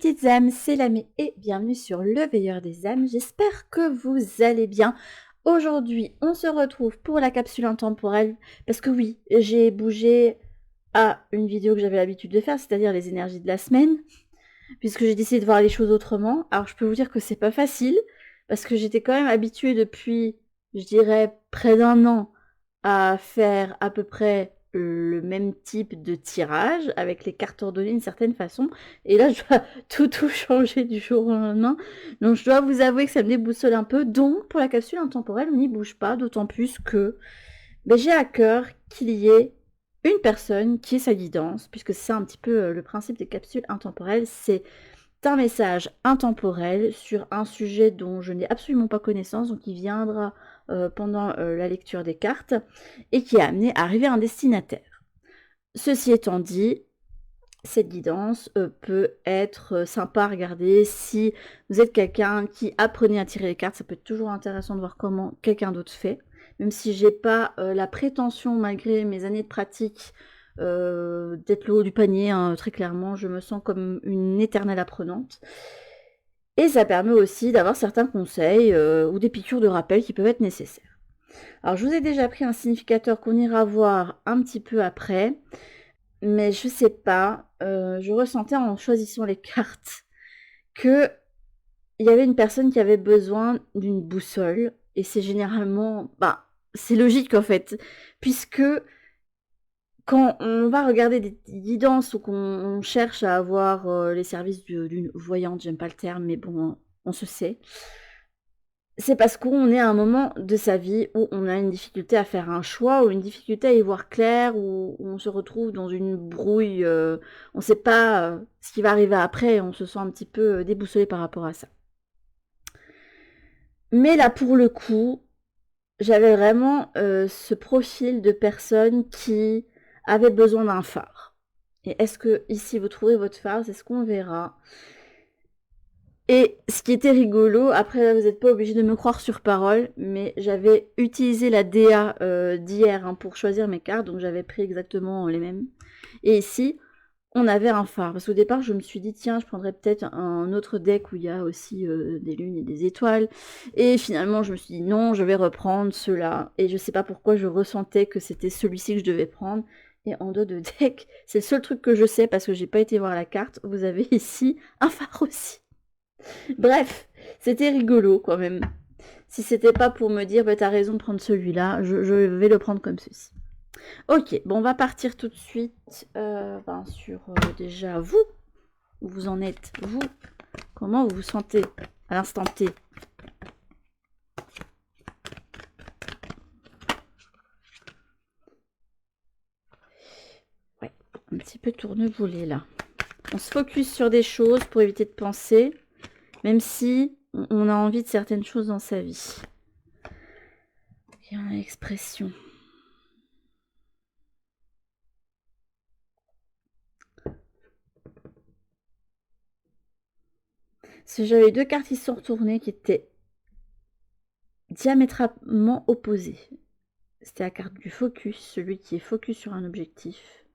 petites âmes, c'est Lamé et bienvenue sur le Veilleur des âmes. J'espère que vous allez bien. Aujourd'hui, on se retrouve pour la capsule intemporelle parce que oui, j'ai bougé à une vidéo que j'avais l'habitude de faire, c'est-à-dire les énergies de la semaine, puisque j'ai décidé de voir les choses autrement. Alors je peux vous dire que c'est pas facile parce que j'étais quand même habituée depuis, je dirais, près d'un an à faire à peu près le même type de tirage avec les cartes ordonnées d'une certaine façon. Et là, je dois tout changer du jour au lendemain. Donc, je dois vous avouer que ça me déboussole un peu. Donc, pour la capsule intemporelle, on n'y bouge pas, d'autant plus que j'ai à cœur qu'il y ait une personne qui ait sa guidance, puisque c'est un petit peu le principe des capsules intemporelles, c'est un message intemporel sur un sujet dont je n'ai absolument pas connaissance, donc qui viendra pendant la lecture des cartes, et qui est amené à arriver à un destinataire. Ceci étant dit, cette guidance peut être sympa à regarder si vous êtes quelqu'un qui apprenait à tirer les cartes. Ça peut être toujours intéressant de voir comment quelqu'un d'autre fait, même si j'ai pas la prétention, malgré mes années de pratique, d'être le haut du panier, hein, très clairement, je me sens comme une éternelle apprenante. Et ça permet aussi d'avoir certains conseils ou des piqûres de rappel qui peuvent être nécessaires. Alors je vous ai déjà pris un significateur qu'on ira voir un petit peu après, mais je sais pas, je ressentais en choisissant les cartes qu'il y avait une personne qui avait besoin d'une boussole, et c'est généralement, c'est logique en fait, puisque quand on va regarder des guidances ou qu'on cherche à avoir les services d'une voyante, j'aime pas le terme, mais bon, on se sait. C'est parce qu'on est à un moment de sa vie où on a une difficulté à faire un choix, ou une difficulté à y voir clair, où on se retrouve dans une brouille, on ne sait pas ce qui va arriver après, et on se sent un petit peu déboussolé par rapport à ça. Mais là, pour le coup, j'avais vraiment ce profil de personne qui avait besoin d'un phare. Et est-ce que ici vous trouvez votre phare? C'est ce qu'on verra. Et ce qui était rigolo, après vous n'êtes pas obligé de me croire sur parole, mais j'avais utilisé la DA d'hier hein, pour choisir mes cartes, donc j'avais pris exactement les mêmes. Et ici, on avait un phare, parce qu'au départ je me suis dit tiens je prendrais peut-être un autre deck où il y a aussi des lunes et des étoiles, et finalement je me suis dit non, je vais reprendre ceux-là, et je sais pas pourquoi je ressentais que c'était celui-ci que je devais prendre. Et en dos de deck, c'est le seul truc que je sais parce que j'ai pas été voir la carte, vous avez ici un phare aussi. Bref, c'était rigolo quand même. Si c'était pas pour me dire, t'as raison de prendre celui-là, je vais le prendre comme ceci. Ok, bon, on va partir tout de suite sur déjà vous. Où vous en êtes, vous? Comment vous vous sentez à l'instant T? Ouais, un petit peu tourne-boulet là. On se focus sur des choses pour éviter de penser, même si on a envie de certaines choses dans sa vie. Il y a l'expression. J'avais deux cartes qui sont retournées qui étaient diamétralement opposées. C'était la carte du focus, celui qui est focus sur un objectif,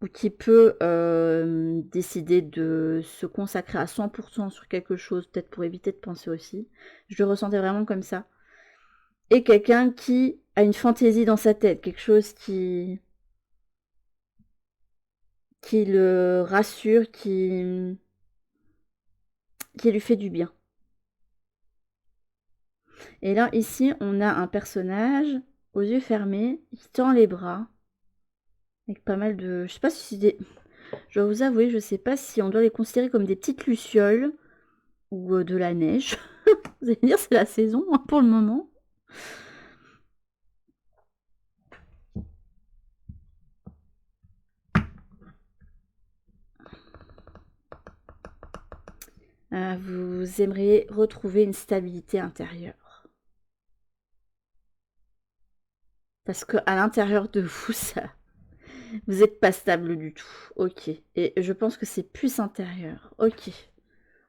ou qui peut décider de se consacrer à 100% sur quelque chose, peut-être pour éviter de penser aussi. Je le ressentais vraiment comme ça. Et quelqu'un qui a une fantaisie dans sa tête, quelque chose qui le rassure, qui lui fait du bien. Et là, ici, on a un personnage aux yeux fermés, qui tend les bras, avec pas mal de... Je sais pas si c'est des... Je dois vous avouer, je sais pas si on doit les considérer comme des petites lucioles ou de la neige. Vous allez dire, c'est la saison hein, pour le moment. Vous aimeriez retrouver une stabilité intérieure. Parce qu'à l'intérieur de vous, ça, vous n'êtes pas stable du tout. Ok. Et je pense que c'est plus intérieur. Ok.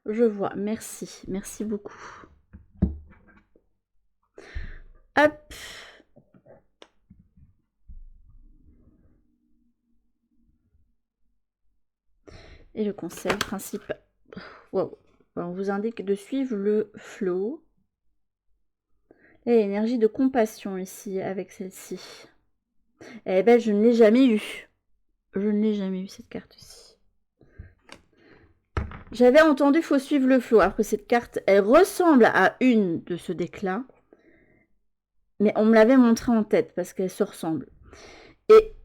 Je vois. Merci. Merci beaucoup. Hop. Et le conseil principal. Wow. On vous indique de suivre le flow. Et l'énergie de compassion ici avec celle-ci. Eh ben, je ne l'ai jamais eu. Je ne l'ai jamais eu cette carte-ci. J'avais entendu faut suivre le flow, alors que cette carte, elle ressemble à une de ce deck-là. Mais on me l'avait montré en tête parce qu'elle se ressemble. Et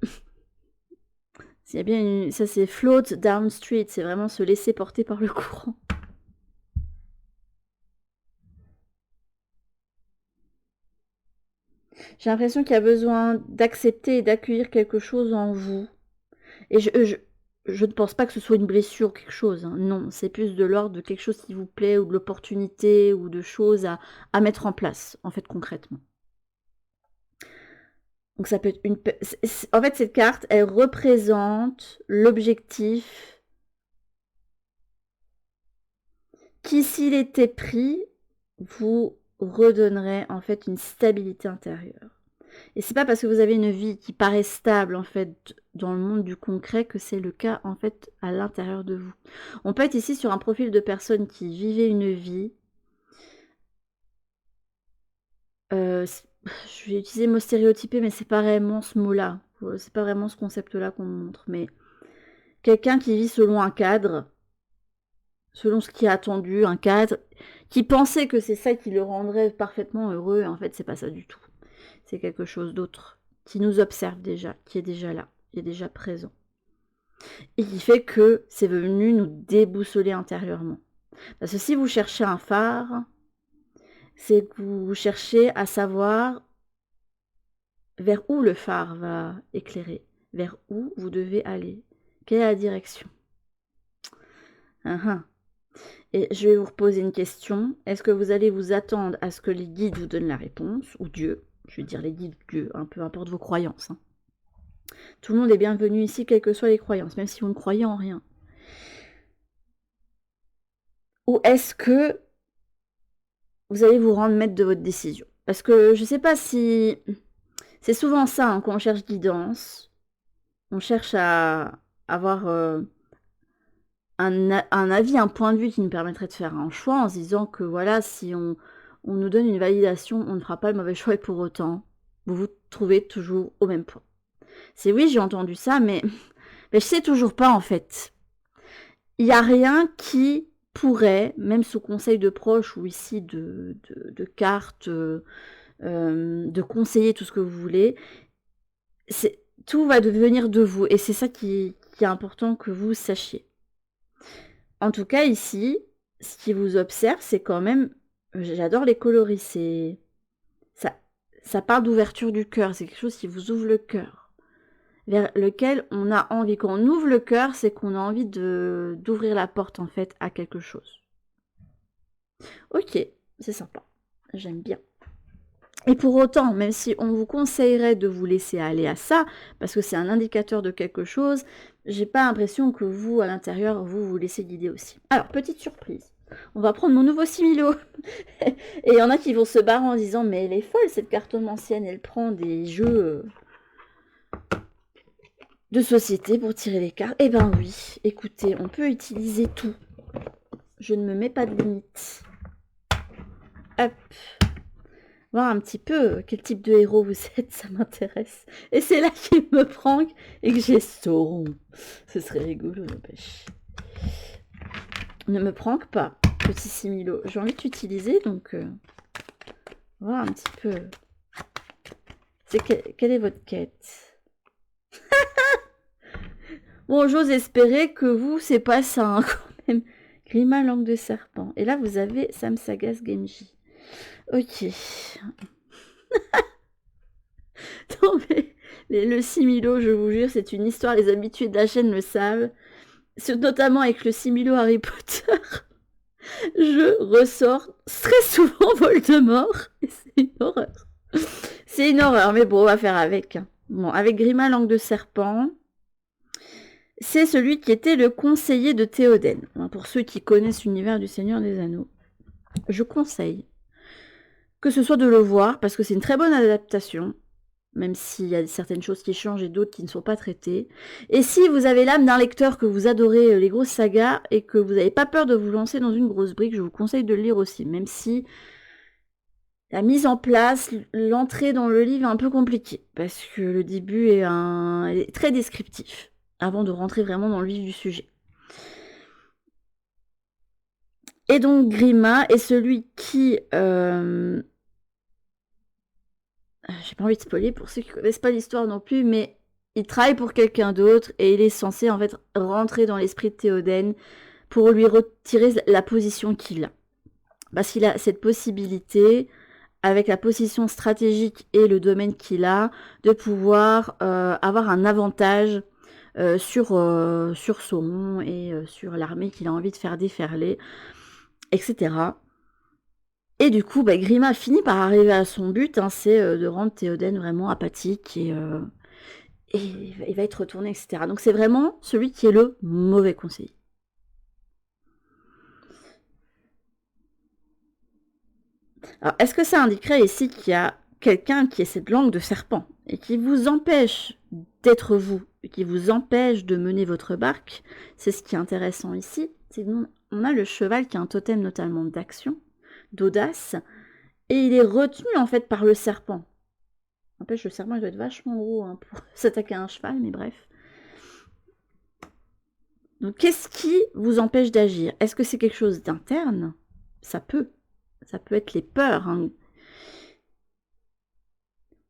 s'il y a bien une... ça c'est float down street, c'est vraiment se laisser porter par le courant. J'ai l'impression qu'il y a besoin d'accepter et d'accueillir quelque chose en vous. Et je ne pense pas que ce soit une blessure ou quelque chose. Hein. Non, c'est plus de l'ordre de quelque chose qui vous plaît ou de l'opportunité ou de choses à mettre en place, en fait, concrètement. Donc ça peut être une... En fait, cette carte, elle représente l'objectif qui, s'il était pris, vous redonnerait en fait une stabilité intérieure. Et c'est pas parce que vous avez une vie qui paraît stable en fait dans le monde du concret que c'est le cas en fait à l'intérieur de vous. On peut être ici sur un profil de personne qui vivait une vie. Je vais utiliser le mot stéréotypé, mais c'est pas vraiment ce mot-là. C'est pas vraiment ce concept-là qu'on montre. Mais quelqu'un qui vit selon un cadre, selon ce qui est attendu, un cadre, qui pensait que c'est ça qui le rendrait parfaitement heureux, et en fait c'est pas ça du tout. C'est quelque chose d'autre, qui nous observe déjà, qui est déjà là, qui est déjà présent. Et qui fait que c'est venu nous déboussoler intérieurement. Parce que si vous cherchez un phare, c'est que vous cherchez à savoir vers où le phare va éclairer, vers où vous devez aller, quelle est la direction. Et je vais vous reposer une question. Est-ce que vous allez vous attendre à ce que les guides vous donnent la réponse, ou Dieu, je vais dire les guides, Dieu, peu importe vos croyances. Hein. Tout le monde est bienvenu ici, quelles que soient les croyances, même si vous ne croyez en rien. Ou est-ce que vous allez vous rendre maître de votre décision? Parce que je ne sais pas si... C'est souvent ça, hein, quand on cherche guidance. On cherche à avoir un avis, un point de vue qui nous permettrait de faire un choix en se disant que voilà, si on nous donne une validation, on ne fera pas le mauvais choix et pour autant, vous vous trouvez toujours au même point. C'est oui, j'ai entendu ça, mais je sais toujours pas en fait. Il n'y a rien qui pourrait, même sous conseil de proches ou ici de cartes, de conseiller, tout ce que vous voulez, tout va devenir de vous. Et c'est ça qui est important que vous sachiez. En tout cas, ici, ce qui vous observe, c'est quand même... J'adore les coloris, ça parle d'ouverture du cœur, c'est quelque chose qui vous ouvre le cœur, vers lequel on a envie. Quand on ouvre le cœur, c'est qu'on a envie d'ouvrir la porte, en fait, à quelque chose. Ok, c'est sympa, j'aime bien. Et pour autant, même si on vous conseillerait de vous laisser aller à ça, parce que c'est un indicateur de quelque chose, j'ai pas l'impression que vous, à l'intérieur, vous laissez guider aussi. Alors, petite surprise. On va prendre mon nouveau similo. Et il y en a qui vont se barrer en disant « Mais elle est folle, cette cartomancienne, elle prend des jeux de société pour tirer les cartes. » Eh ben oui, écoutez, on peut utiliser tout. Je ne me mets pas de limite. Hop. Voir un petit peu quel type de héros vous êtes, ça m'intéresse. Et c'est là qu'il me prank et que j'ai Sauron. Ce serait rigolo, n'empêche. Ne me prank pas, petit similo. J'ai envie de t'utiliser, donc... voir un petit peu... Quelle est votre quête? Bon, j'ose espérer que vous, c'est pas ça, hein, quand même. Grima, langue de serpent. Et là, vous avez Samsagas Genji. Ok. Non, mais le similo, je vous jure, c'est une histoire. Les habitués de la chaîne le savent. Notamment avec le similo Harry Potter. Je ressors très souvent Voldemort. C'est une horreur. C'est une horreur, mais bon, on va faire avec. Bon, avec Grima, langue de serpent, c'est celui qui était le conseiller de Théoden. Pour ceux qui connaissent l'univers du Seigneur des Anneaux, je conseille que ce soit de le voir, parce que c'est une très bonne adaptation. même s'il y a certaines choses qui changent et d'autres qui ne sont pas traitées. Et si vous avez l'âme d'un lecteur, que vous adorez les grosses sagas et que vous n'avez pas peur de vous lancer dans une grosse brique, je vous conseille de le lire aussi, même si la mise en place, l'entrée dans le livre est un peu compliquée, parce que le début est très descriptif, avant de rentrer vraiment dans le vif du sujet. Et donc Grima est celui qui... j'ai pas envie de spoiler pour ceux qui connaissent pas l'histoire non plus, mais il travaille pour quelqu'un d'autre et il est censé en fait rentrer dans l'esprit de Théoden pour lui retirer la position qu'il a. Parce qu'il a cette possibilité, avec la position stratégique et le domaine qu'il a, de pouvoir avoir un avantage sur Sauron et sur l'armée qu'il a envie de faire déferler, etc. Et du coup, Grima finit par arriver à son but, hein, c'est de rendre Théoden vraiment apathique et il va être retourné, etc. Donc c'est vraiment celui qui est le mauvais conseiller. Alors, est-ce que ça indiquerait ici qu'il y a quelqu'un qui ait cette langue de serpent et qui vous empêche d'être vous, qui vous empêche de mener votre barque? C'est ce qui est intéressant ici. C'est qu'on a le cheval qui a un totem notamment d'action, d'audace, et il est retenu en fait par le serpent. N'empêche, le serpent il doit être vachement gros hein, pour s'attaquer à un cheval, mais bref. Donc qu'est-ce qui vous empêche d'agir? Est-ce que c'est quelque chose d'interne? Ça peut être les peurs. Hein.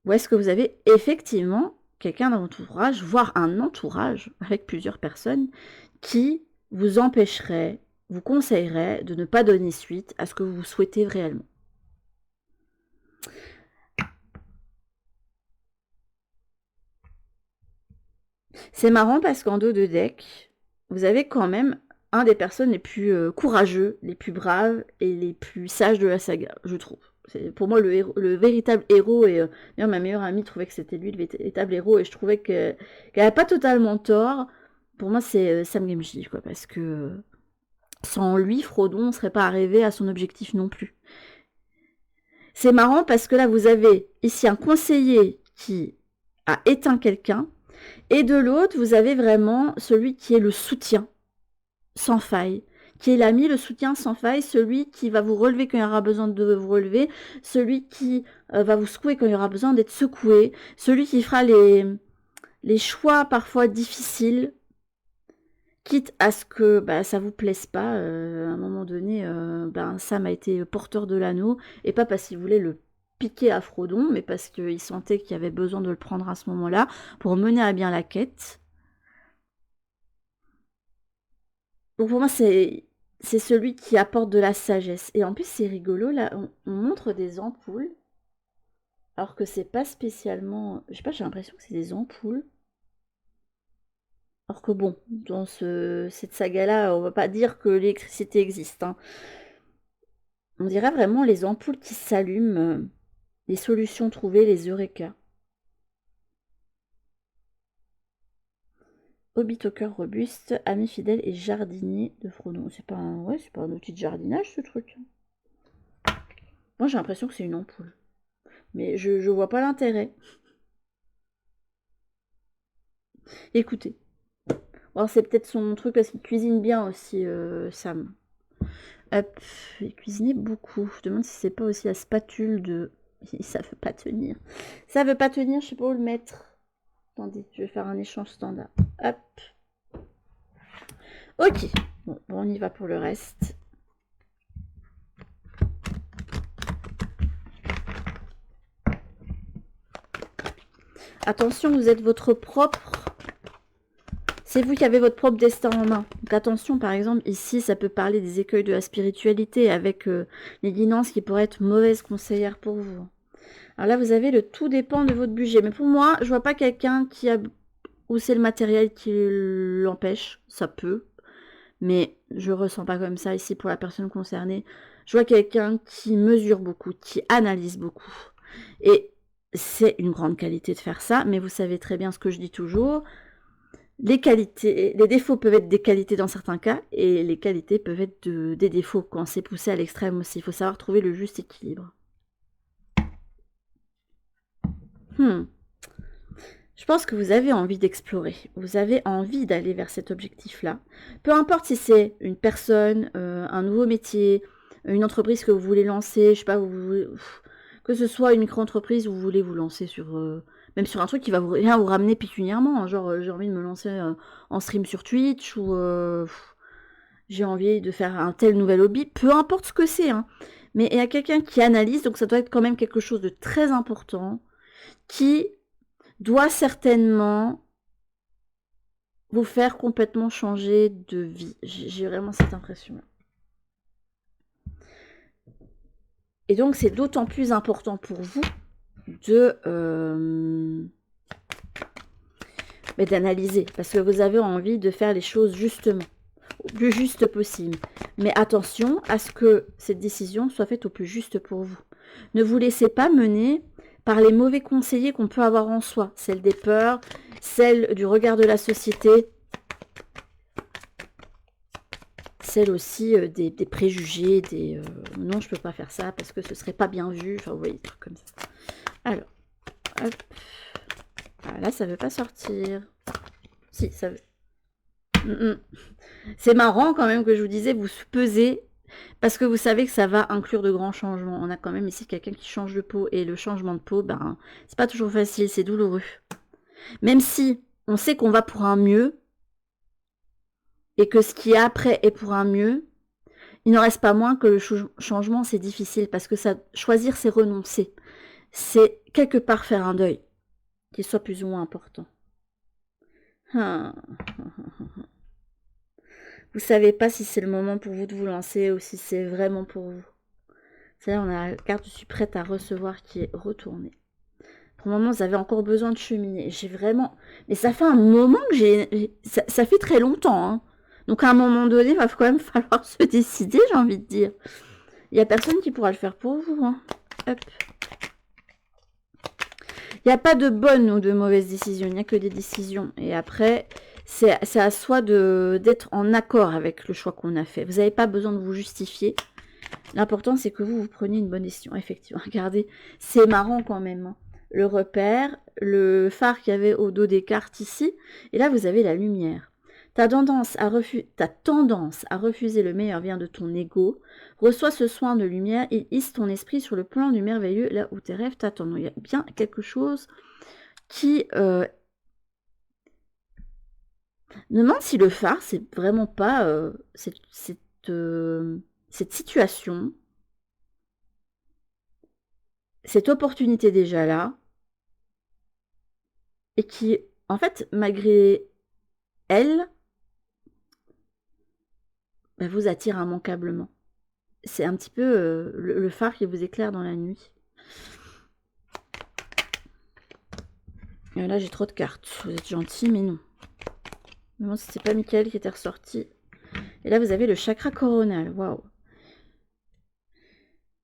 Ou est-ce que vous avez effectivement quelqu'un dans votre entourage, voire un entourage avec plusieurs personnes, qui vous empêcherait, vous conseillerait de ne pas donner suite à ce que vous souhaitez réellement? C'est marrant parce qu'en dos de deck, vous avez quand même un des personnes les plus courageux, les plus braves et les plus sages de la saga, je trouve. C'est pour moi le véritable héros, et ma meilleure amie trouvait que c'était lui le véritable héros, et je trouvais qu'elle n'avait pas totalement tort. Pour moi, c'est Sam Gamgee, quoi, parce que sans lui, Frodon ne serait pas arrivé à son objectif non plus. C'est marrant parce que là, vous avez ici un conseiller qui a éteint quelqu'un, et de l'autre, vous avez vraiment celui qui est le soutien sans faille, qui est l'ami, le soutien sans faille, celui qui va vous relever quand il y aura besoin de vous relever, celui qui va vous secouer quand il y aura besoin d'être secoué, celui qui fera les choix parfois difficiles, quitte à ce que ça vous plaise pas. À un moment donné, Sam a été porteur de l'anneau, et pas parce qu'il voulait le piquer à Frodon, mais parce qu'il sentait qu'il y avait besoin de le prendre à ce moment-là pour mener à bien la quête. Donc pour moi, c'est celui qui apporte de la sagesse. Et en plus, c'est rigolo, là, on montre des ampoules, alors que c'est pas spécialement... Je sais pas, j'ai l'impression que c'est des ampoules. Alors que bon, dans cette saga-là, on va pas dire que l'électricité existe. Hein. On dirait vraiment les ampoules qui s'allument, les solutions trouvées, les eureka. Hobbit au cœur robuste, ami fidèle et jardinier de Frodon. C'est pas un outil de jardinage, ce truc. Moi, j'ai l'impression que c'est une ampoule. Mais je vois pas l'intérêt. Écoutez. Alors, c'est peut-être son truc parce qu'il cuisine bien aussi, Sam. Hop, il cuisinait beaucoup. Je demande si c'est pas aussi la spatule de... Ça veut pas tenir. Ça veut pas tenir, je sais pas où le mettre. Attendez, je vais faire un échange standard. Hop. Ok. Bon, on y va pour le reste. Attention, vous êtes votre propre... C'est vous qui avez votre propre destin en main. Donc attention, par exemple, ici, ça peut parler des écueils de la spiritualité avec les guinances qui pourraient être mauvaises conseillères pour vous. Alors là, vous avez le tout dépend de votre budget. Mais pour moi, je vois pas quelqu'un qui a... Ou c'est le matériel qui l'empêche. Ça peut. Mais je ressens pas comme ça ici pour la personne concernée. Je vois quelqu'un qui mesure beaucoup, qui analyse beaucoup. Et c'est une grande qualité de faire ça. Mais vous savez très bien ce que je dis toujours. Les défauts peuvent être des qualités dans certains cas, et les qualités peuvent être des défauts quand c'est poussé à l'extrême aussi. Il faut savoir trouver le juste équilibre. Je pense que vous avez envie d'explorer, vous avez envie d'aller vers cet objectif-là. Peu importe si c'est une personne, un nouveau métier, une entreprise que vous voulez lancer, je sais pas, que ce soit une micro-entreprise où vous voulez vous lancer sur, même sur un truc qui va rien vous ramener pécuniairement, hein, genre j'ai envie de me lancer en stream sur Twitch ou j'ai envie de faire un tel nouvel hobby, peu importe ce que c'est, hein. Mais il y a quelqu'un qui analyse, donc ça doit être quand même quelque chose de très important, qui doit certainement vous faire complètement changer de vie. J'ai vraiment cette impression-là. Et donc, c'est d'autant plus important pour vous d'analyser, parce que vous avez envie de faire les choses justement, au plus juste possible. Mais attention à ce que cette décision soit faite au plus juste pour vous. Ne vous laissez pas mener par les mauvais conseillers qu'on peut avoir en soi, celle des peurs, celle du regard de la société, celle aussi des préjugés, non, je peux pas faire ça parce que ce serait pas bien vu, enfin, vous voyez, des trucs comme ça. Alors, hop. Ah, là, ça veut pas sortir. Si, ça veut. C'est marrant quand même que je vous disais, vous pesez, parce que vous savez que ça va inclure de grands changements. On a quand même ici quelqu'un qui change de peau, et le changement de peau, ben, c'est pas toujours facile, c'est douloureux. Même si on sait qu'on va pour un mieux, et que ce qui est après est pour un mieux, il n'en reste pas moins que le changement, c'est difficile, parce que choisir, c'est renoncer. C'est quelque part faire un deuil, qui soit plus ou moins important. Vous savez pas si c'est le moment pour vous de vous lancer, ou si c'est vraiment pour vous. C'est-à-dire, on a la carte « Je suis prête à recevoir » qui est retournée. Pour le moment, vous avez encore besoin de cheminer. J'ai vraiment... Mais ça fait un moment que j'ai... Ça fait très longtemps, hein. Donc à un moment donné, il va quand même falloir se décider, j'ai envie de dire. Il n'y a personne qui pourra le faire pour vous, hein. Hop. Il n'y a pas de bonnes ou de mauvaises décisions, il n'y a que des décisions. Et après, c'est à soi d'être en accord avec le choix qu'on a fait. Vous n'avez pas besoin de vous justifier. L'important, c'est que vous preniez une bonne décision. Effectivement, regardez, c'est marrant quand même, hein. Le repère, le phare qu'il y avait au dos des cartes ici, et là, vous avez la lumière. Ta tendance à refuser le meilleur vient de ton ego. Reçois ce soin de lumière et hisse ton esprit sur le plan du merveilleux, là où tes rêves t'attendent. Il y a bien quelque chose qui... demande si le phare, c'est vraiment pas cette situation, cette opportunité déjà là, et qui, en fait, malgré elle, bah, vous attire immanquablement. C'est un petit peu le phare qui vous éclaire dans la nuit. Et là, j'ai trop de cartes. Vous êtes gentil, mais non. Non, c'était pas Michael qui était ressorti. Et là, vous avez le chakra coronal. Waouh.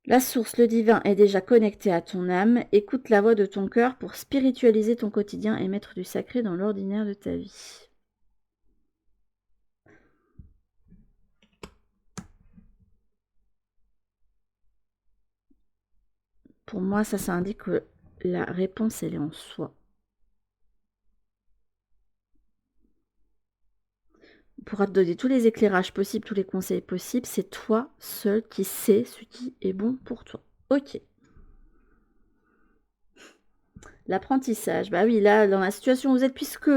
La source, le divin, est déjà connecté à ton âme. Écoute la voix de ton cœur pour spiritualiser ton quotidien et mettre du sacré dans l'ordinaire de ta vie. Pour moi, ça indique que la réponse, elle est en soi. On pourra te donner tous les éclairages possibles, tous les conseils possibles. C'est toi seul qui sais ce qui est bon pour toi. Ok. L'apprentissage. Bah oui, là, dans la situation où vous êtes, puisque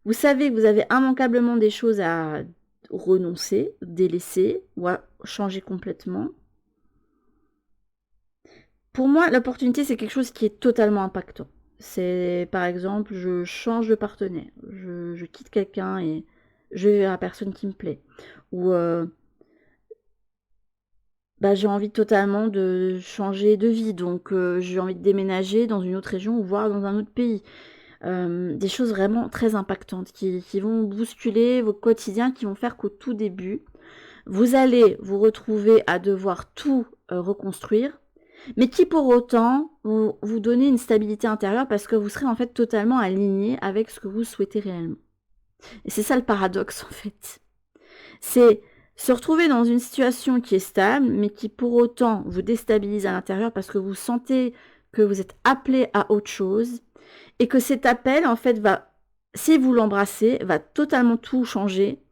vous savez que vous avez immanquablement des choses à renoncer, délaisser ou à changer complètement. Pour moi, l'opportunité, c'est quelque chose qui est totalement impactant. C'est, par exemple, je change de partenaire, je quitte quelqu'un et je vais vers la personne qui me plaît. Ou bah, j'ai envie totalement de changer de vie, donc j'ai envie de déménager dans une autre région ou voire dans un autre pays. Des choses vraiment très impactantes qui vont bousculer vos quotidiens, qui vont faire qu'au tout début, vous allez vous retrouver à devoir tout reconstruire, mais qui pour autant vous donner une stabilité intérieure parce que vous serez en fait totalement aligné avec ce que vous souhaitez réellement. Et c'est ça le paradoxe en fait. C'est se retrouver dans une situation qui est stable, mais qui pour autant vous déstabilise à l'intérieur parce que vous sentez que vous êtes appelé à autre chose, Et que cet appel, en fait, va, si vous l'embrassez, va totalement tout changer.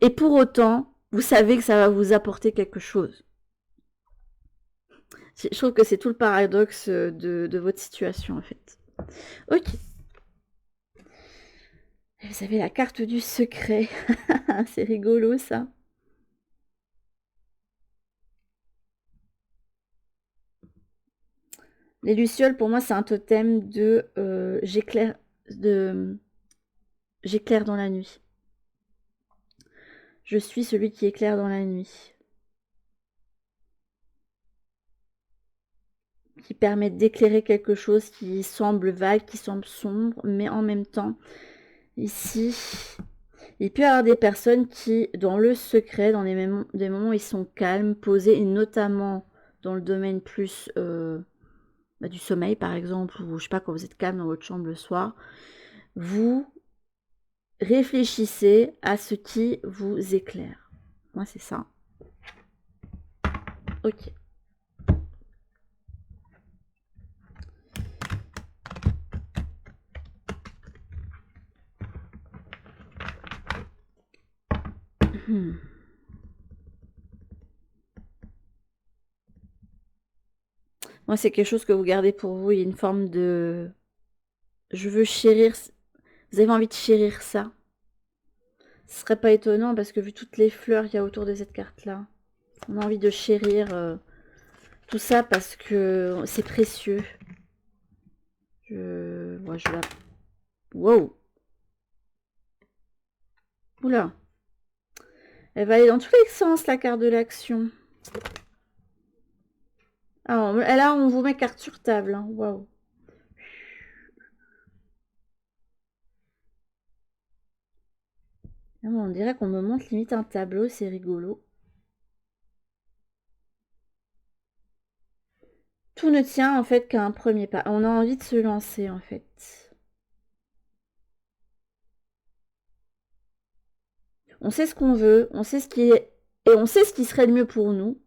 Et pour autant, vous savez que ça va vous apporter quelque chose. Je trouve que c'est tout le paradoxe de votre situation, en fait. Ok. Vous avez la carte du secret. C'est rigolo, ça. Les lucioles, pour moi, c'est un totem de j'éclaire dans la nuit. Je suis celui qui éclaire dans la nuit. Qui permet d'éclairer quelque chose qui semble vague, qui semble sombre, mais en même temps, ici, il peut y avoir des personnes qui, dans le secret, dans des moments où ils sont calmes, posés, et notamment dans le domaine plus du sommeil, par exemple, ou je sais pas, quand vous êtes calme dans votre chambre le soir, vous réfléchissez à ce qui vous éclaire. Moi, c'est ça. Ok. Moi, c'est quelque chose que vous gardez pour vous. Il y a une forme de... Je veux chérir... Vous avez envie de chérir ça. Ce serait pas étonnant parce que vu toutes les fleurs qu'il y a autour de cette carte-là, on a envie de chérir tout ça parce que c'est précieux. Moi, je la... Wow. Oula. Elle va aller dans tous les sens, la carte de l'action. Ah, là, on vous met carte sur table. Hein. Waouh. On dirait qu'on me montre limite un tableau, c'est rigolo. Tout ne tient en fait qu'à un premier pas. On a envie de se lancer en fait. On sait ce qu'on veut, on sait ce qui est et on sait ce qui serait le mieux pour nous.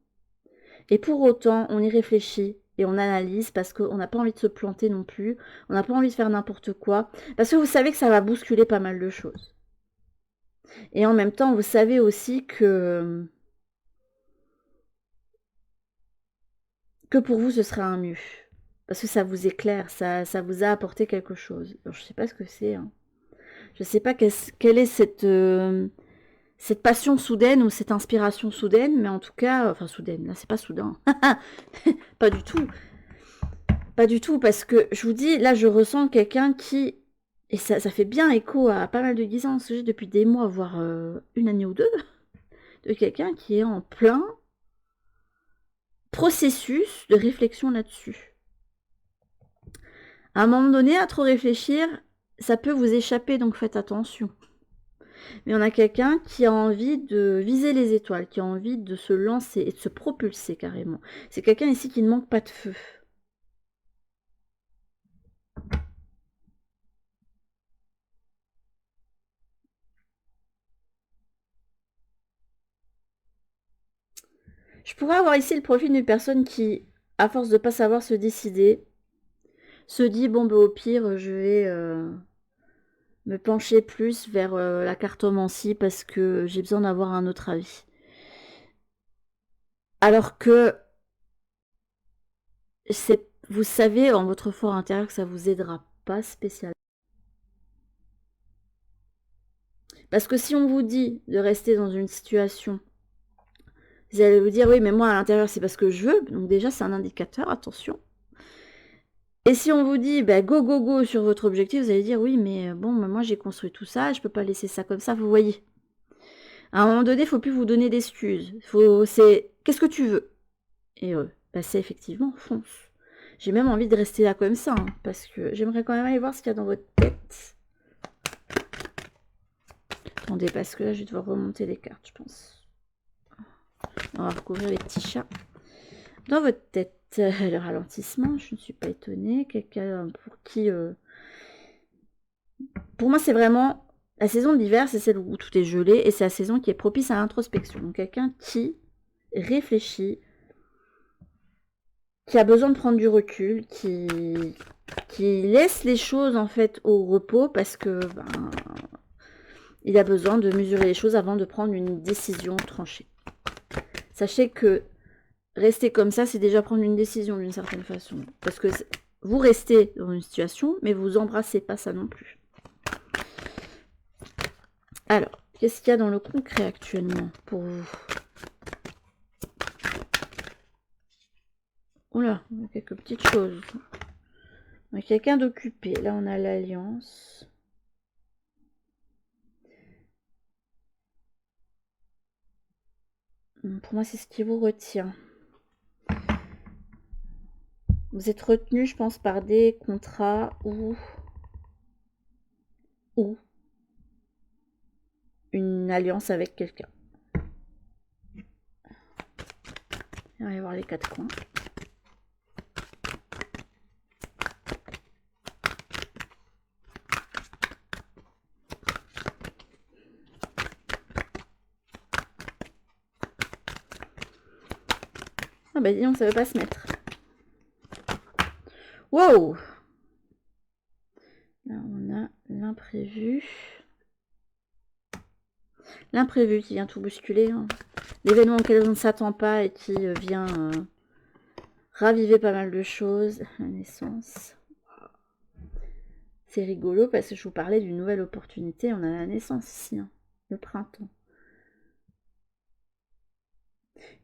Et pour autant, on y réfléchit et on analyse parce qu'on n'a pas envie de se planter non plus. On n'a pas envie de faire n'importe quoi. Parce que vous savez que ça va bousculer pas mal de choses. Et en même temps, vous savez aussi que pour vous, ce sera un mieux. Parce que ça vous éclaire, ça vous a apporté quelque chose. Alors, je ne sais pas ce que c'est. Hein. Je ne sais pas quelle est cette passion soudaine ou cette inspiration soudaine, mais en tout cas, enfin soudaine, là c'est pas soudain. Pas du tout. Pas du tout, parce que je vous dis, là je ressens quelqu'un qui, et ça fait bien écho à pas mal de guisances que j'ai depuis des mois, voire une année ou deux, de quelqu'un qui est en plein processus de réflexion là-dessus. À un moment donné, à trop réfléchir, ça peut vous échapper, donc faites attention. Mais on a quelqu'un qui a envie de viser les étoiles, qui a envie de se lancer et de se propulser carrément. C'est quelqu'un ici qui ne manque pas de feu. Je pourrais avoir ici le profil d'une personne qui, à force de ne pas savoir se décider, se dit, bon, ben, au pire, je vais me pencher plus vers la cartomancie parce que j'ai besoin d'avoir un autre avis. Alors que vous savez en votre fort intérieur que ça vous aidera pas spécialement. Parce que si on vous dit de rester dans une situation, vous allez vous dire, oui, mais moi à l'intérieur c'est parce que je veux, donc déjà c'est un indicateur, attention. Et si on vous dit, bah, go, go, go sur votre objectif, vous allez dire, oui, mais bon, moi j'ai construit tout ça, je peux pas laisser ça comme ça, vous voyez. À un moment donné, il faut plus vous donner d'excuses. C'est, qu'est-ce que tu veux? Et c'est effectivement, fonce. J'ai même envie de rester là comme ça, hein, parce que j'aimerais quand même aller voir ce qu'il y a dans votre tête. Attendez, parce que là, je vais devoir remonter les cartes, je pense. On va recouvrir les petits chats. Dans votre tête, le ralentissement, je ne suis pas étonnée. Quelqu'un pour qui... Pour moi, c'est vraiment... La saison de l'hiver, c'est celle où tout est gelé, et c'est la saison qui est propice à l'introspection. Donc quelqu'un qui réfléchit qui a besoin de prendre du recul, qui laisse les choses en fait au repos parce que il a besoin de mesurer les choses avant de prendre une décision tranchée. Sachez que rester comme ça, c'est déjà prendre une décision d'une certaine façon. Parce que vous restez dans une situation, mais vous embrassez pas ça non plus. Alors, qu'est-ce qu'il y a dans le concret actuellement pour vous? Oula, il y a quelques petites choses. Il y a quelqu'un d'occupé. Là, on a l'alliance. Pour moi, c'est ce qui vous retient. Vous êtes retenu, je pense, par des contrats ou une alliance avec quelqu'un. On va y voir les quatre coins. Ah bah dis donc, ça veut pas se mettre. Wow! Là, on a l'imprévu. L'imprévu qui vient tout bousculer. Hein. L'événement auquel on ne s'attend pas et qui vient raviver pas mal de choses. La naissance. C'est rigolo parce que je vous parlais d'une nouvelle opportunité. On a la naissance ici, hein, le printemps.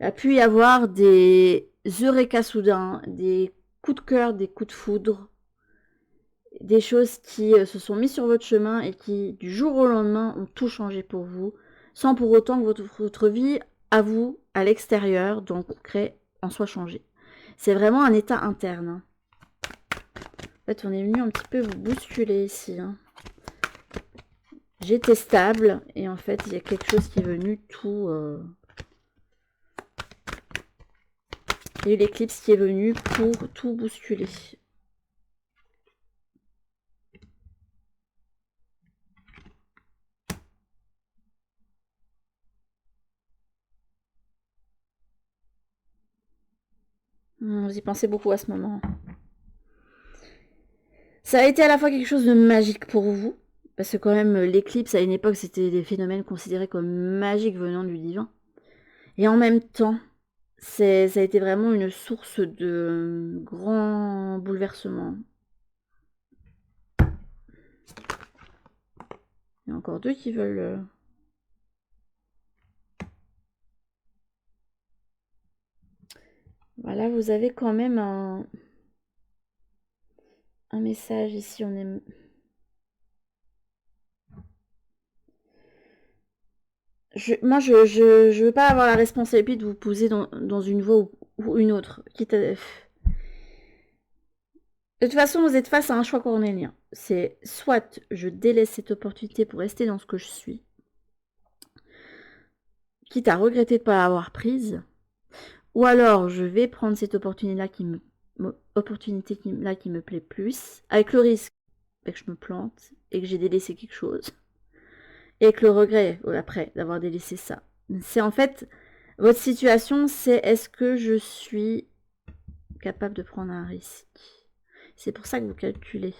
Il a pu y avoir des eureka soudains, des coups de cœur, des coups de foudre, des choses qui se sont mises sur votre chemin et qui, du jour au lendemain, ont tout changé pour vous, sans pour autant que votre vie, à vous, à l'extérieur, dans le concret, en soit changée. C'est vraiment un état interne. Hein. En fait, on est venu un petit peu vous bousculer ici. Hein. J'étais stable, et en fait, il y a quelque chose qui est venu tout... Il y a eu l'éclipse qui est venue pour tout bousculer. Vous y pensez beaucoup à ce moment. Ça a été à la fois quelque chose de magique pour vous, parce que quand même l'éclipse à une époque c'était des phénomènes considérés comme magiques venant du divin. Et en même temps, ça a été vraiment une source de grands bouleversements. Il y a encore deux qui veulent... Voilà, vous avez quand même un message ici. On est... Moi, je veux pas avoir la responsabilité de vous poser dans une voie ou une autre. Quitte à... De toute façon, vous êtes face à un choix cornélien. C'est soit je délaisse cette opportunité pour rester dans ce que je suis, quitte à regretter de ne pas l'avoir prise, ou alors je vais prendre cette opportunité-là qui me plaît plus, avec le risque que je me plante et que j'ai délaissé quelque chose. Et avec le regret après d'avoir délaissé ça. C'est en fait, votre situation, c'est est-ce que je suis capable de prendre un risque? C'est pour ça que vous calculez.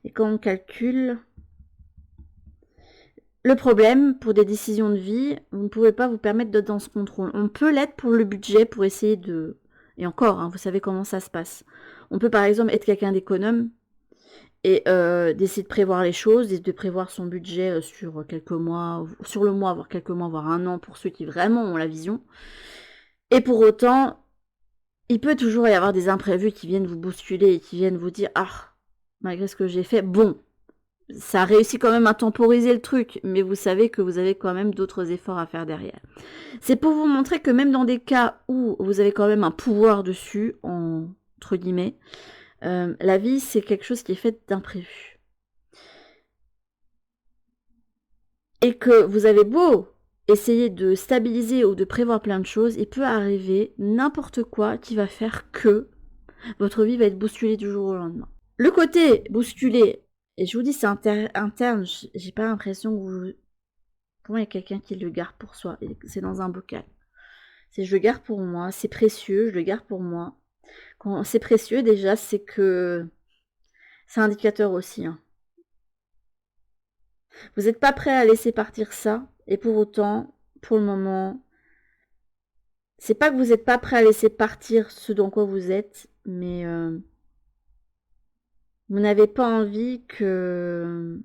Et quand on calcule, le problème, pour des décisions de vie, vous ne pouvez pas vous permettre d'être dans ce contrôle. On peut l'être pour le budget, pour essayer de... Et encore, hein, vous savez comment ça se passe. On peut par exemple être quelqu'un d'économe et d'essayer de prévoir les choses, de prévoir son budget sur quelques mois, sur le mois, voire quelques mois, voire un an, pour ceux qui vraiment ont la vision. Et pour autant, il peut toujours y avoir des imprévus qui viennent vous bousculer et qui viennent vous dire « Ah, malgré ce que j'ai fait, bon, ça réussit quand même à temporiser le truc, mais vous savez que vous avez quand même d'autres efforts à faire derrière. » C'est pour vous montrer que même dans des cas où vous avez quand même un pouvoir dessus, entre guillemets, la vie, c'est quelque chose qui est fait d'imprévu. Et que vous avez beau essayer de stabiliser ou de prévoir plein de choses, il peut arriver n'importe quoi qui va faire que votre vie va être bousculée du jour au lendemain. Le côté bousculé, et je vous dis c'est interne, j'ai pas l'impression que vous... Pour moi, il y a quelqu'un qui le garde pour soi, et c'est dans un bocal. C'est je le garde pour moi, c'est précieux, je le garde pour moi. Quand c'est précieux déjà, c'est que c'est un indicateur aussi, hein. Vous n'êtes pas prêt à laisser partir ça, et pour autant, pour le moment, c'est pas que vous n'êtes pas prêt à laisser partir ce dans quoi vous êtes, mais vous n'avez pas envie que...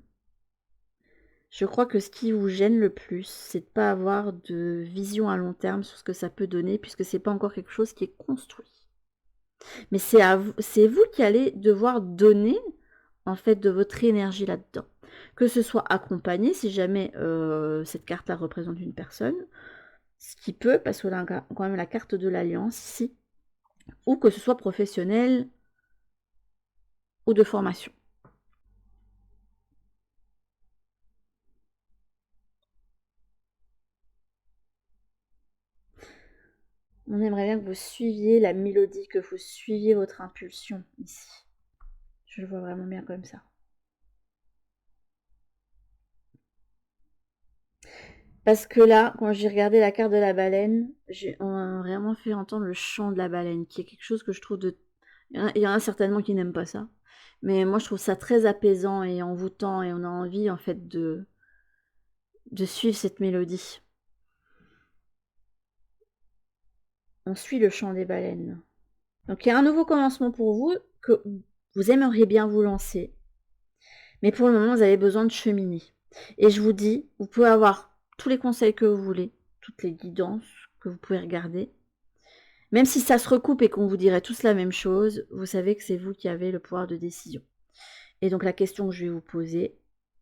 Je crois que ce qui vous gêne le plus, c'est de pas avoir de vision à long terme sur ce que ça peut donner, puisque c'est pas encore quelque chose qui est construit. Mais c'est vous qui allez devoir donner en fait de votre énergie là-dedans. Que ce soit accompagné, si jamais cette carte-là représente une personne, ce qui peut, parce qu'on a quand même la carte de l'alliance ici, ou que ce soit professionnel ou de formation. On aimerait bien que vous suiviez la mélodie, que vous suiviez votre impulsion ici. Je le vois vraiment bien comme ça. Parce que là, quand j'ai regardé la carte de la baleine, on a vraiment fait entendre le chant de la baleine, qui est quelque chose que je trouve de... Il y en a certainement qui n'aiment pas ça. Mais moi, je trouve ça très apaisant et envoûtant, et on a envie, en fait, de suivre cette mélodie. On suit le chant des baleines. Donc, il y a un nouveau commencement pour vous, que vous aimeriez bien vous lancer. Mais pour le moment, vous avez besoin de cheminer. Et je vous dis, vous pouvez avoir tous les conseils que vous voulez, toutes les guidances que vous pouvez regarder. Même si ça se recoupe et qu'on vous dirait tous la même chose, vous savez que c'est vous qui avez le pouvoir de décision. Et donc la question que je vais vous poser,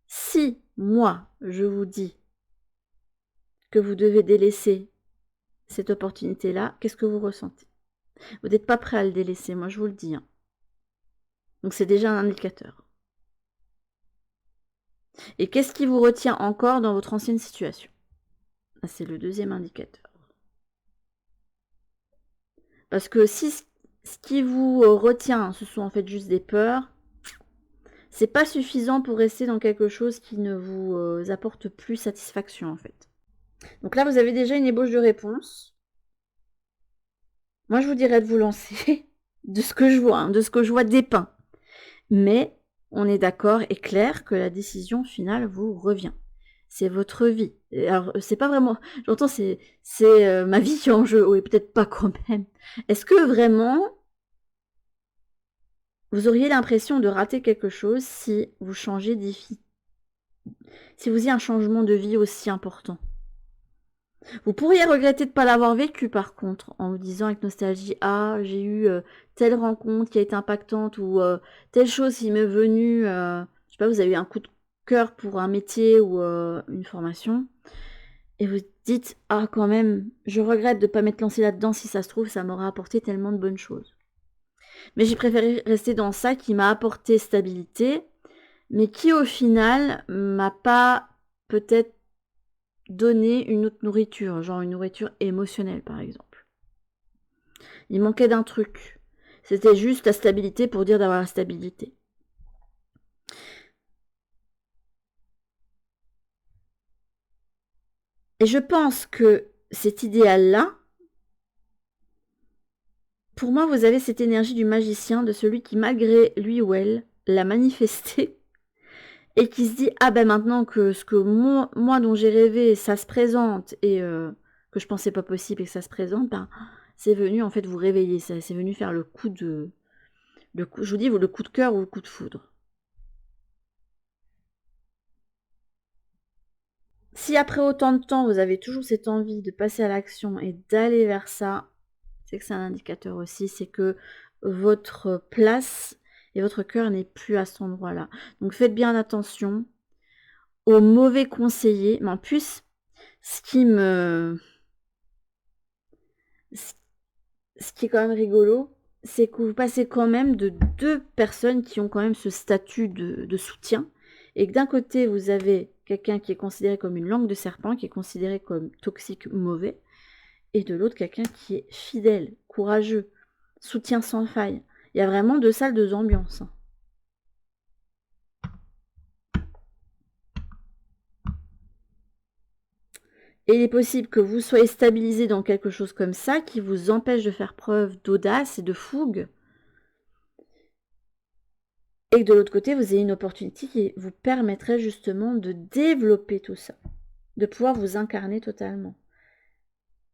si moi je vous dis que vous devez délaisser cette opportunité-là, qu'est-ce que vous ressentez? Vous n'êtes pas prêt à le délaisser, moi je vous le dis, hein. Donc c'est déjà un indicateur. Et qu'est-ce qui vous retient encore dans votre ancienne situation? C'est le deuxième indicateur. Parce que si ce qui vous retient, ce sont en fait juste des peurs, c'est pas suffisant pour rester dans quelque chose qui ne vous apporte plus satisfaction en fait. Donc là, vous avez déjà une ébauche de réponse. Moi, je vous dirais de vous lancer de ce que je vois, hein, de ce que je vois dépeint. Mais on est d'accord et clair que la décision finale vous revient. C'est votre vie. Alors, c'est pas vraiment... J'entends, c'est ma vie qui est en jeu. Oui, peut-être pas quand même. Est-ce que vraiment, vous auriez l'impression de rater quelque chose si vous changez d'IFI? Si vous ayez un changement de vie aussi important? Vous pourriez regretter de ne pas l'avoir vécu par contre, en vous disant avec nostalgie, ah j'ai eu telle rencontre qui a été impactante, ou telle chose qui m'est venue, je sais pas, vous avez eu un coup de cœur pour un métier ou une formation, et vous dites, ah quand même, je regrette de ne pas m'être lancé là-dedans, si ça se trouve, ça m'aura apporté tellement de bonnes choses. Mais j'ai préféré rester dans ça qui m'a apporté stabilité, mais qui au final m'a pas peut-être donner une autre nourriture, genre une nourriture émotionnelle par exemple. Il manquait d'un truc. C'était juste la stabilité pour dire d'avoir la stabilité. Et je pense que cet idéal-là, pour moi, vous avez cette énergie du magicien, de celui qui, malgré lui ou elle, l'a manifesté, et qui se dit, ah ben maintenant que ce que moi dont j'ai rêvé, ça se présente, et que je pensais pas possible et que ça se présente, ben, c'est venu en fait vous réveiller, c'est venu faire le coup de... je vous dis, le coup de cœur ou le coup de foudre. Si après autant de temps, vous avez toujours cette envie de passer à l'action et d'aller vers ça, c'est que c'est un indicateur aussi, c'est que votre place et votre cœur n'est plus à cet endroit-là. Donc faites bien attention aux mauvais conseillers. Mais en plus, ce qui est quand même rigolo, c'est que vous passez quand même de deux personnes qui ont quand même ce statut de soutien, et que d'un côté, vous avez quelqu'un qui est considéré comme une langue de serpent, qui est considéré comme toxique, mauvais, et de l'autre, quelqu'un qui est fidèle, courageux, soutien sans faille. Il y a vraiment deux salles, deux ambiances. Et il est possible que vous soyez stabilisé dans quelque chose comme ça qui vous empêche de faire preuve d'audace et de fougue. Et que de l'autre côté, vous ayez une opportunité qui vous permettrait justement de développer tout ça, de pouvoir vous incarner totalement.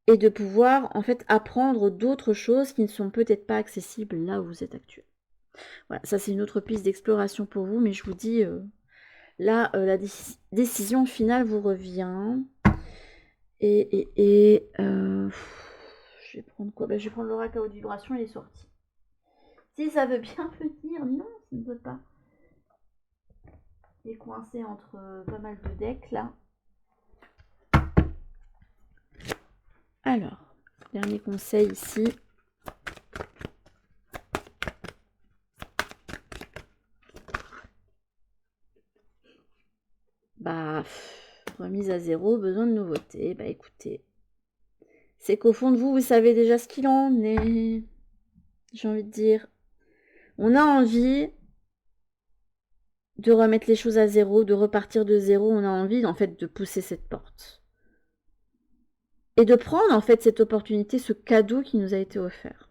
Et de pouvoir en fait apprendre d'autres choses qui ne sont peut-être pas accessibles là où vous êtes actuellement. Voilà, ça c'est une autre piste d'exploration pour vous, mais je vous dis, là, la décision finale vous revient. Je vais prendre quoi? Je vais prendre l'oracle à haute vibration, il est sorti. Si ça veut bien venir, non, ça ne veut pas. Il est coincé entre pas mal de decks là. Alors, dernier conseil ici. Remise à zéro, besoin de nouveautés. Écoutez, c'est qu'au fond de vous, vous savez déjà ce qu'il en est. J'ai envie de dire, on a envie de remettre les choses à zéro, de repartir de zéro. On a envie, en fait, de pousser cette porte. Et de prendre, en fait, cette opportunité, ce cadeau qui nous a été offert.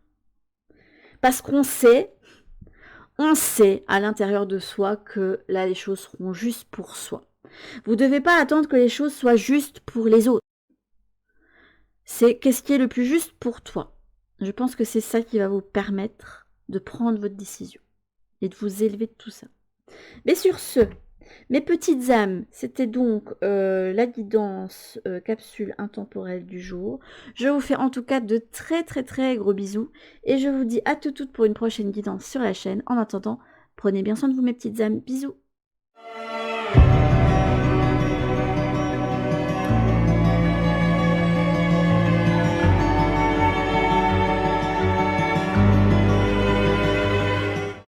Parce qu'on sait à l'intérieur de soi que là, les choses seront justes pour soi. Vous ne devez pas attendre que les choses soient justes pour les autres. C'est qu'est-ce qui est le plus juste pour toi. Je pense que c'est ça qui va vous permettre de prendre votre décision et de vous élever de tout ça. Mais sur ce, mes petites âmes, c'était donc la guidance capsule intemporelle du jour. Je vous fais en tout cas de très très très gros bisous et je vous dis à toutes pour une prochaine guidance sur la chaîne. En attendant, prenez bien soin de vous mes petites âmes. Bisous.